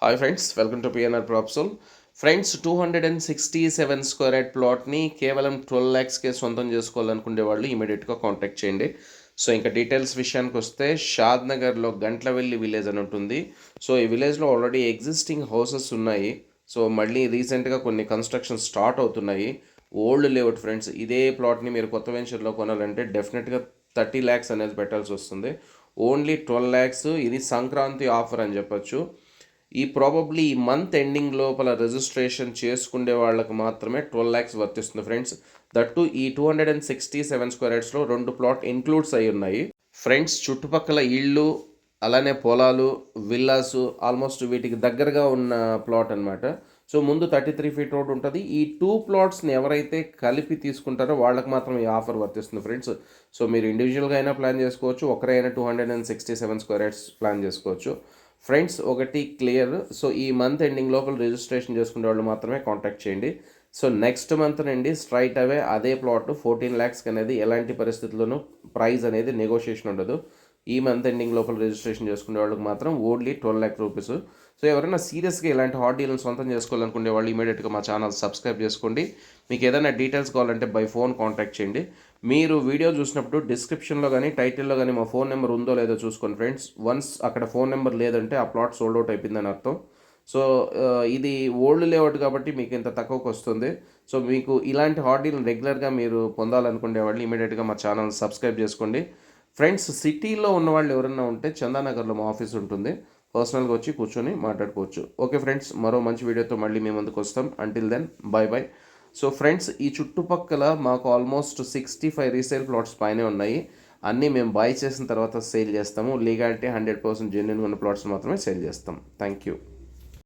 Hi friends, welcome to PNR Propsol. Friends, 267 square yard ప్లాట్ని కేవలం 12 ల్యాక్స్కే సొంతం చేసుకోవాలనుకునే వాళ్ళు ఇమీడియట్గా కాంటాక్ట్ చేయండి. సో ఇంకా డీటెయిల్స్ విషయానికి వస్తే, షాద్ నగర్లో గంట్లవెల్లి విలేజ్ అని ఉంటుంది. సో ఈ విలేజ్లో ఆల్రెడీ ఎగ్జిస్టింగ్ హౌసెస్ ఉన్నాయి. సో మళ్ళీ రీసెంట్గా కొన్ని కన్స్ట్రక్షన్ స్టార్ట్ అవుతున్నాయి. Old layout friends. ఇదే ప్లాట్ని మీరు కొత్త వెంచర్లో కొనాలంటే డెఫినెట్గా 30 ల్యాక్స్ అనేది పెట్టాల్సి వస్తుంది. ఓన్లీ 12 ల్యాక్స్. ఇది సంక్రాంతి ఆఫర్ అని చెప్పొచ్చు. ప్రాబబ్లీ ఈ మంత్ ఎండింగ్ లోపల రిజిస్ట్రేషన్ చేసుకునే వాళ్ళకి మాత్రమే 12 ల్యాక్స్ వర్తిస్తుంది ఫ్రెండ్స్. దట్టు ఈ 267 స్క్వేర్ యార్డ్స్లో 2 ప్లాట్ ఇన్క్లూడ్స్ అయి ఉన్నాయి ఫ్రెండ్స్. చుట్టుపక్కల ఇళ్ళు, అలానే పొలాలు, విల్లాసు ఆల్మోస్ట్ వీటికి దగ్గరగా ఉన్న ప్లాట్ అనమాట. సో ముందు 33 ఫీట్ రోడ్ ఉంటుంది. ఈ 2 ప్లాట్స్ని ఎవరైతే కలిపి తీసుకుంటారో వాళ్ళకి మాత్రం ఈ ఆఫర్ వర్తిస్తుంది ఫ్రెండ్స్. సో మీరు ఇండివిజువల్గా అయినా ప్లాన్ చేసుకోవచ్చు, ఒకరైనా 267 స్క్వేర్ యార్డ్స్ ప్లాన్ చేసుకోవచ్చు ఫ్రెండ్స్. ఒకటి క్లియర్. సో ఈ మంత్ ఎండింగ్ లోపల రిజిస్ట్రేషన్ చేసుకునే వాళ్ళు మాత్రమే కాంటాక్ట్ చేయండి. సో నెక్స్ట్ మంత్ నుండి స్ట్రైట్ అవే అదే ప్లాట్ 14 ల్యాక్స్కి అనేది ఎలాంటి పరిస్థితుల్లోనూ ప్రైస్ అనేది నెగోషియేషన్ ఉండదు. ఈ మంత్ ఎండింగ్ లోపల రిజిస్ట్రేషన్ చేసుకునే వాళ్ళకి మాత్రం ఓన్లీ 12 ల్యాక్ రూపీస్. సో ఎవరైనా సీరియస్గా ఇలాంటి హాట్ డీల్ని సొంతం చేసుకోవాలనుకునే వాళ్ళు ఇమీడియట్గా మా ఛానల్ సబ్స్క్రైబ్ చేసుకోండి. మీకు ఏదైనా డీటెయిల్స్ కావాలంటే బై ఫోన్ కాంటాక్ట్ చేయండి. మీరు వీడియో చూసినప్పుడు డిస్క్రిప్షన్లో కానీ టైటిల్లో కానీ మా ఫోన్ నెంబర్ ఉందో లేదో చూసుకోండి ఫ్రెండ్స్. వన్స్ అక్కడ ఫోన్ నెంబర్ లేదంటే ఆ ప్లాట్ సోల్డ్ అవుట్ అయిపోయిందని అర్థం. సో ఇది ఓల్డ్ లేఅవుట్ కాబట్టి మీకు ఇంత తక్కువకు వస్తుంది. సో మీకు ఇలాంటి హాట్ డీల్ రెగ్యులర్గా మీరు పొందాలనుకునే వాళ్ళు ఇమీడియట్గా మా ఛానల్ సబ్స్క్రైబ్ చేసుకోండి ఫ్రెండ్స్. సిటీలో ఉన్న వాళ్ళు ఎవరైనా ఉంటే చందానగర్లో మా ఆఫీస్ ఉంటుంది. పర్సనల్గా వచ్చి కూర్చొని మాట్లాడుకోవచ్చు. ఓకే ఫ్రెండ్స్, మరో మంచి వీడియోతో మళ్ళీ మీ ముందుకు వస్తాం. Until then bye bye. So friends, ఈ చుట్టుపక్కల మాకు ఆల్మోస్ట్ 65 రీసేల్ ప్లాట్స్ పైనే ఉన్నాయి. అన్నీ మేము బై చేసిన తర్వాత సేల్ చేస్తాము. లీగాలిటీ 100% జెన్యున్గా ఉన్న ప్లాట్స్ మాత్రమే సేల్ చేస్తాం. Thank you.